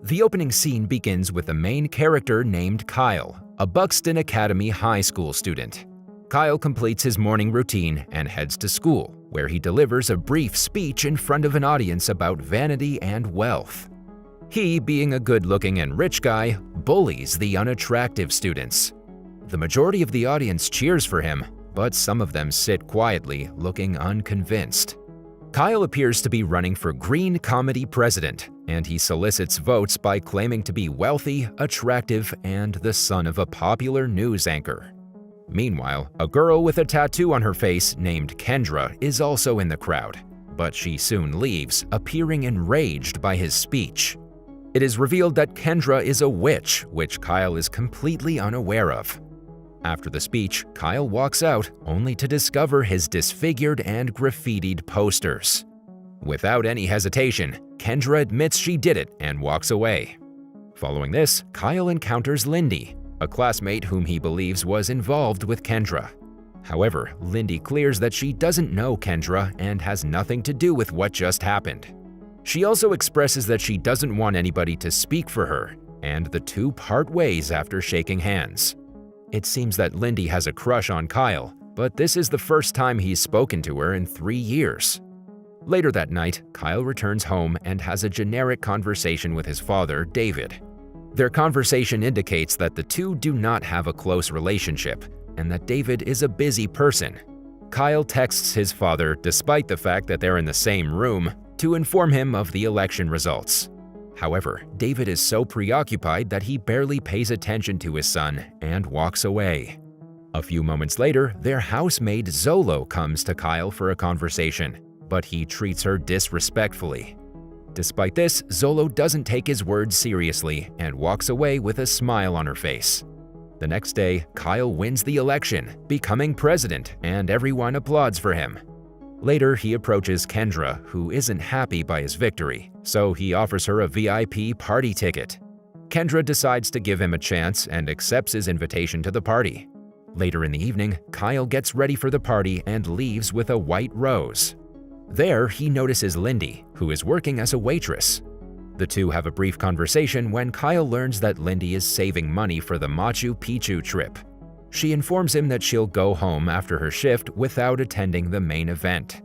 The opening scene begins with the main character named Kyle, a Buxton Academy High School student. Kyle completes his morning routine and heads to school, where he delivers a brief speech in front of an audience about vanity and wealth. He, being a good-looking and rich guy, bullies the unattractive students. The majority of the audience cheers for him, but some of them sit quietly, looking unconvinced. Kyle appears to be running for Green Comedy president, and he solicits votes by claiming to be wealthy, attractive, and the son of a popular news anchor. Meanwhile, a girl with a tattoo on her face named Kendra is also in the crowd, but she soon leaves, appearing enraged by his speech. It is revealed that Kendra is a witch, which Kyle is completely unaware of. After the speech, Kyle walks out, only to discover his disfigured and graffitied posters. Without any hesitation, Kendra admits she did it and walks away. Following this, Kyle encounters Lindy, a classmate whom he believes was involved with Kendra. However, Lindy clears that she doesn't know Kendra and has nothing to do with what just happened. She also expresses that she doesn't want anybody to speak for her, and the two part ways after shaking hands. It seems that Lindy has a crush on Kyle, but this is the first time he's spoken to her in 3 years. Later that night, Kyle returns home and has a generic conversation with his father, David. Their conversation indicates that the two do not have a close relationship, and that David is a busy person. Kyle texts his father, despite the fact that they're in the same room, to inform him of the election results. However, David is so preoccupied that he barely pays attention to his son and walks away. A few moments later, their housemaid Zolo comes to Kyle for a conversation, but he treats her disrespectfully. Despite this, Zolo doesn't take his words seriously and walks away with a smile on her face. The next day, Kyle wins the election, becoming president, and everyone applauds for him. Later, he approaches Kendra, who isn't happy by his victory, so he offers her a VIP party ticket. Kendra decides to give him a chance and accepts his invitation to the party. Later in the evening, Kyle gets ready for the party and leaves with a white rose. There, he notices Lindy, who is working as a waitress. The two have a brief conversation when Kyle learns that Lindy is saving money for the Machu Picchu trip. She informs him that she'll go home after her shift without attending the main event.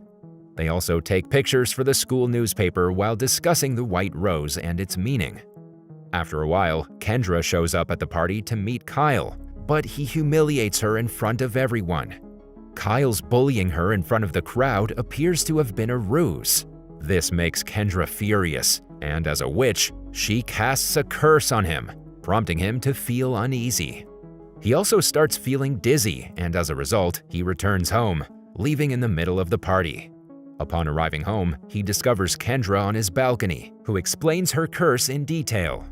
They also take pictures for the school newspaper while discussing the white rose and its meaning. After a while, Kendra shows up at the party to meet Kyle, but he humiliates her in front of everyone. Kyle's bullying her in front of the crowd appears to have been a ruse. This makes Kendra furious, and as a witch, she casts a curse on him, prompting him to feel uneasy. He also starts feeling dizzy, and as a result, he returns home, leaving in the middle of the party. Upon arriving home, he discovers Kendra on his balcony, who explains her curse in detail.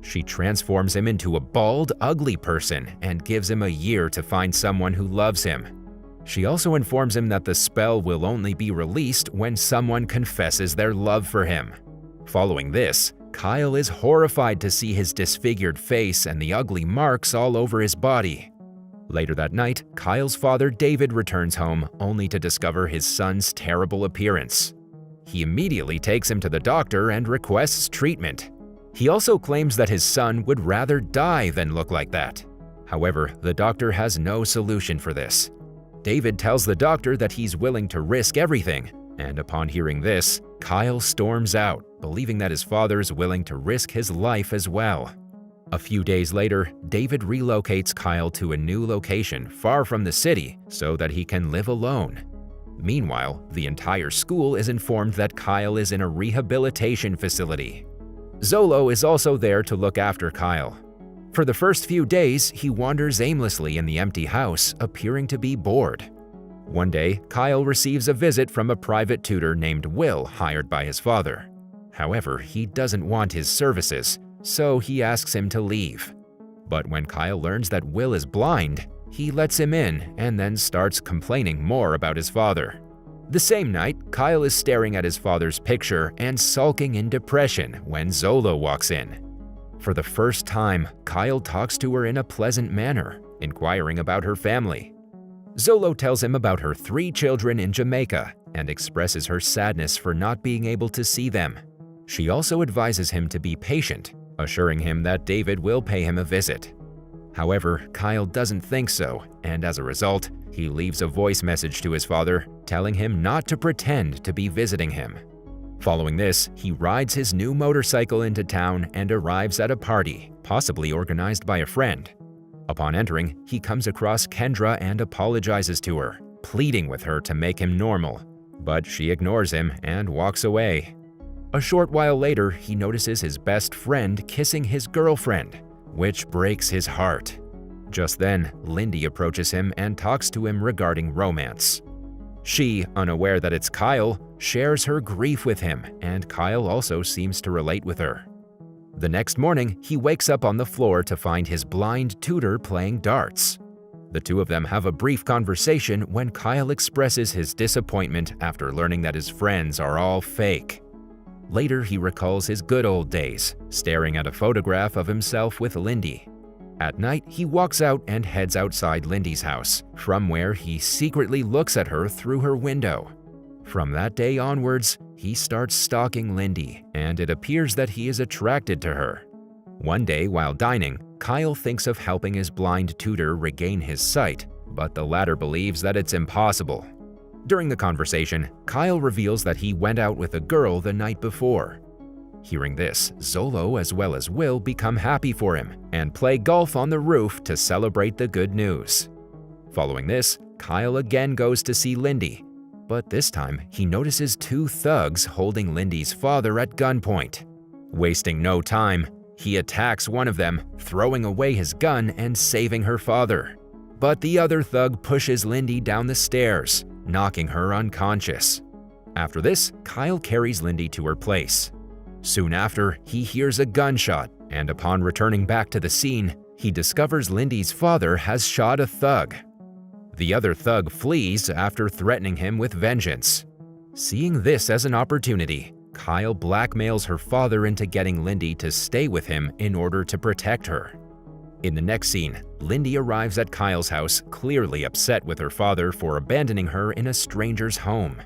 She transforms him into a bald, ugly person and gives him a year to find someone who loves him. She also informs him that the spell will only be released when someone confesses their love for him. Following this, Kyle is horrified to see his disfigured face and the ugly marks all over his body. Later that night, Kyle's father David returns home only to discover his son's terrible appearance. He immediately takes him to the doctor and requests treatment. He also claims that his son would rather die than look like that. However, the doctor has no solution for this. David tells the doctor that he's willing to risk everything, and upon hearing this, Kyle storms out, believing that his father's willing to risk his life as well. A few days later, David relocates Kyle to a new location far from the city so that he can live alone. Meanwhile, the entire school is informed that Kyle is in a rehabilitation facility. Zolo is also there to look after Kyle. For the first few days, he wanders aimlessly in the empty house, appearing to be bored. One day, Kyle receives a visit from a private tutor named Will, hired by his father. However, he doesn't want his services, so he asks him to leave. But when Kyle learns that Will is blind, he lets him in and then starts complaining more about his father. The same night, Kyle is staring at his father's picture and sulking in depression when Zolo walks in. For the first time, Kyle talks to her in a pleasant manner, inquiring about her family. Zolo tells him about her 3 children in Jamaica and expresses her sadness for not being able to see them. She also advises him to be patient, assuring him that David will pay him a visit. However, Kyle doesn't think so, and as a result, he leaves a voice message to his father telling him not to pretend to be visiting him. Following this, he rides his new motorcycle into town and arrives at a party, possibly organized by a friend. Upon entering, he comes across Kendra and apologizes to her, pleading with her to make him normal, but she ignores him and walks away. A short while later, he notices his best friend kissing his girlfriend, which breaks his heart. Just then, Lindy approaches him and talks to him regarding romance. She, unaware that it's Kyle, shares her grief with him, and Kyle also seems to relate with her. The next morning, he wakes up on the floor to find his blind tutor playing darts. The two of them have a brief conversation when Kyle expresses his disappointment after learning that his friends are all fake. Later, he recalls his good old days, staring at a photograph of himself with Lindy. At night, he walks out and heads outside Lindy's house, from where he secretly looks at her through her window. From that day onwards, he starts stalking Lindy, and it appears that he is attracted to her. One day, while dining, Kyle thinks of helping his blind tutor regain his sight, but the latter believes that it's impossible. During the conversation, Kyle reveals that he went out with a girl the night before. Hearing this, Zolo as well as Will become happy for him and play golf on the roof to celebrate the good news. Following this, Kyle again goes to see Lindy, but this time he notices two thugs holding Lindy's father at gunpoint. Wasting no time, he attacks one of them, throwing away his gun and saving her father. But the other thug pushes Lindy down the stairs, knocking her unconscious. After this, Kyle carries Lindy to her place. Soon after, he hears a gunshot, and upon returning back to the scene, he discovers Lindy's father has shot a thug. The other thug flees after threatening him with vengeance. Seeing this as an opportunity, Kyle blackmails her father into getting Lindy to stay with him in order to protect her. In the next scene, Lindy arrives at Kyle's house, clearly upset with her father for abandoning her in a stranger's home.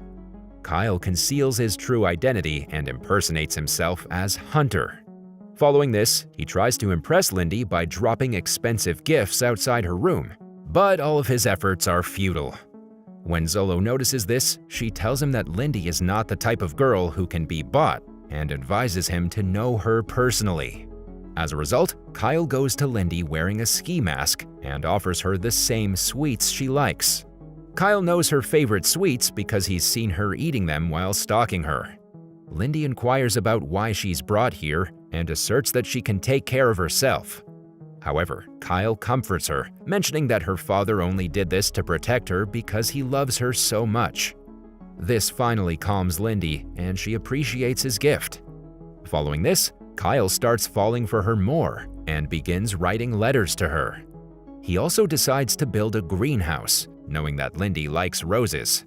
Kyle conceals his true identity and impersonates himself as Hunter. Following this, he tries to impress Lindy by dropping expensive gifts outside her room, but all of his efforts are futile. When Zolo notices this, she tells him that Lindy is not the type of girl who can be bought and advises him to know her personally. As a result, Kyle goes to Lindy wearing a ski mask and offers her the same sweets she likes. Kyle knows her favorite sweets because he's seen her eating them while stalking her. Lindy inquires about why she's brought here and asserts that she can take care of herself. However, Kyle comforts her, mentioning that her father only did this to protect her because he loves her so much. This finally calms Lindy, and she appreciates his gift. Following this, Kyle starts falling for her more and begins writing letters to her. He also decides to build a greenhouse, knowing that Lindy likes roses.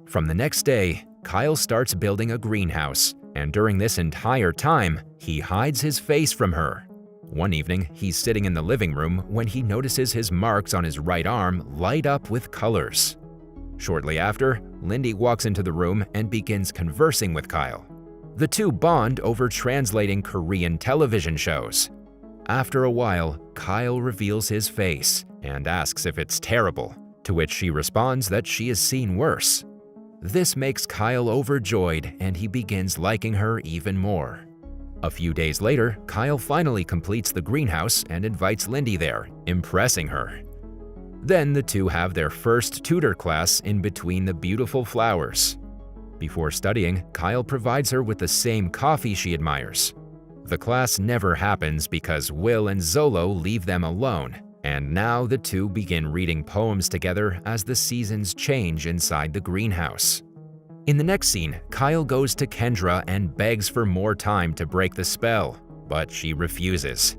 From the next day, Kyle starts building a greenhouse, and during this entire time, he hides his face from her. One evening, he's sitting in the living room when he notices his marks on his right arm light up with colors. Shortly after, Lindy walks into the room and begins conversing with Kyle. The two bond over translating Korean television shows. After a while, Kyle reveals his face and asks if it's terrible, to which she responds that she has seen worse. This makes Kyle overjoyed, and he begins liking her even more. A few days later, Kyle finally completes the greenhouse and invites Lindy there, impressing her. Then the two have their first tutor class in between the beautiful flowers. Before studying, Kyle provides her with the same coffee she admires. The class never happens because Will and Zolo leave them alone, and now the two begin reading poems together as the seasons change inside the greenhouse. In the next scene, Kyle goes to Kendra and begs for more time to break the spell, but she refuses.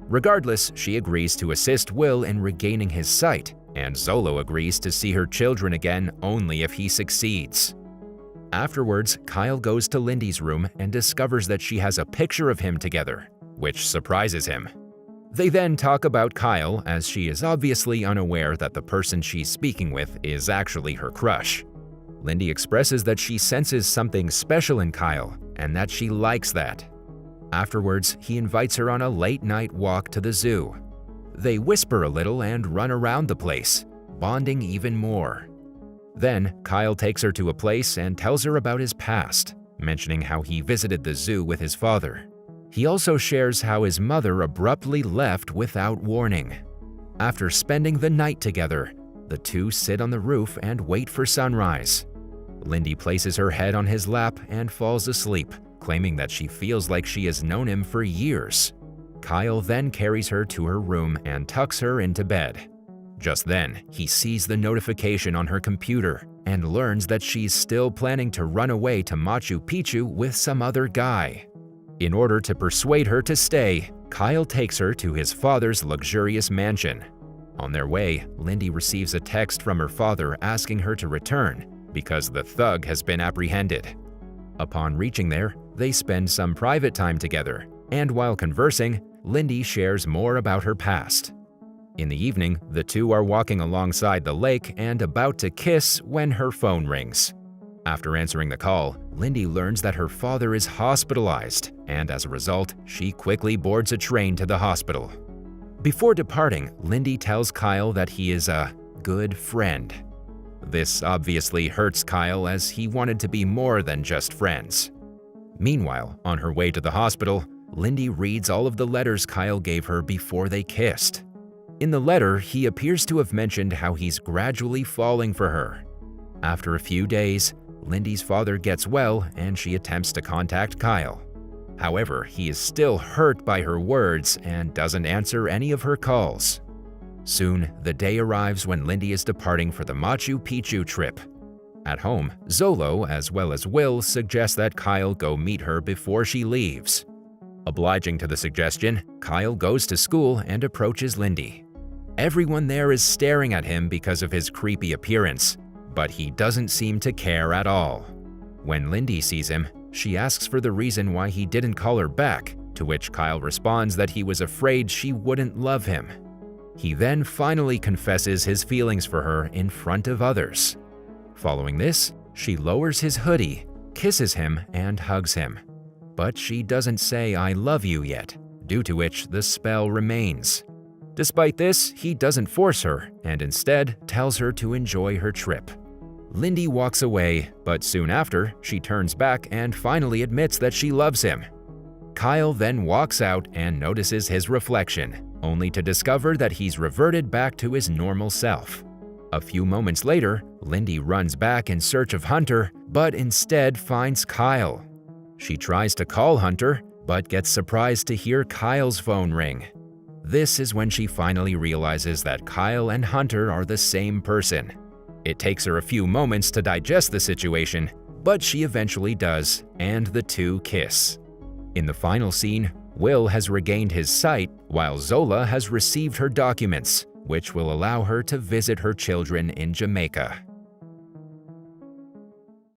Regardless, she agrees to assist Will in regaining his sight, and Zolo agrees to see her children again only if he succeeds. Afterwards, Kyle goes to Lindy's room and discovers that she has a picture of him together, which surprises him. They then talk about Kyle, as she is obviously unaware that the person she's speaking with is actually her crush. Lindy expresses that she senses something special in Kyle and that she likes that. Afterwards, he invites her on a late-night walk to the zoo. They whisper a little and run around the place, bonding even more. Then, Kyle takes her to a place and tells her about his past, mentioning how he visited the zoo with his father. He also shares how his mother abruptly left without warning. After spending the night together, the two sit on the roof and wait for sunrise. Lindy places her head on his lap and falls asleep, claiming that she feels like she has known him for years. Kyle then carries her to her room and tucks her into bed. Just then, he sees the notification on her computer and learns that she's still planning to run away to Machu Picchu with some other guy. In order to persuade her to stay, Kyle takes her to his father's luxurious mansion. On their way, Lindy receives a text from her father asking her to return because the thug has been apprehended. Upon reaching there, they spend some private time together, and while conversing, Lindy shares more about her past. In the evening, the two are walking alongside the lake and about to kiss when her phone rings. After answering the call, Lindy learns that her father is hospitalized, and as a result, she quickly boards a train to the hospital. Before departing, Lindy tells Kyle that he is a good friend. This obviously hurts Kyle as he wanted to be more than just friends. Meanwhile, on her way to the hospital, Lindy reads all of the letters Kyle gave her before they kissed. In the letter, he appears to have mentioned how he's gradually falling for her. After a few days, Lindy's father gets well and she attempts to contact Kyle. However, he is still hurt by her words and doesn't answer any of her calls. Soon, the day arrives when Lindy is departing for the Machu Picchu trip. At home, Zolo, as well as Will, suggest that Kyle go meet her before she leaves. Obliging to the suggestion, Kyle goes to school and approaches Lindy. Everyone there is staring at him because of his creepy appearance, but he doesn't seem to care at all. When Lindy sees him, she asks for the reason why he didn't call her back, to which Kyle responds that he was afraid she wouldn't love him. He then finally confesses his feelings for her in front of others. Following this, she lowers his hoodie, kisses him, and hugs him. But she doesn't say "I love you" yet, due to which the spell remains. Despite this, he doesn't force her and instead tells her to enjoy her trip. Lindy walks away, but soon after, she turns back and finally admits that she loves him. Kyle then walks out and notices his reflection, only to discover that he's reverted back to his normal self. A few moments later, Lindy runs back in search of Hunter, but instead finds Kyle. She tries to call Hunter, but gets surprised to hear Kyle's phone ring. This is when she finally realizes that Kyle and Hunter are the same person. It takes her a few moments to digest the situation, but she eventually does, and the two kiss. In the final scene, Will has regained his sight, while Zola has received her documents, which will allow her to visit her children in Jamaica.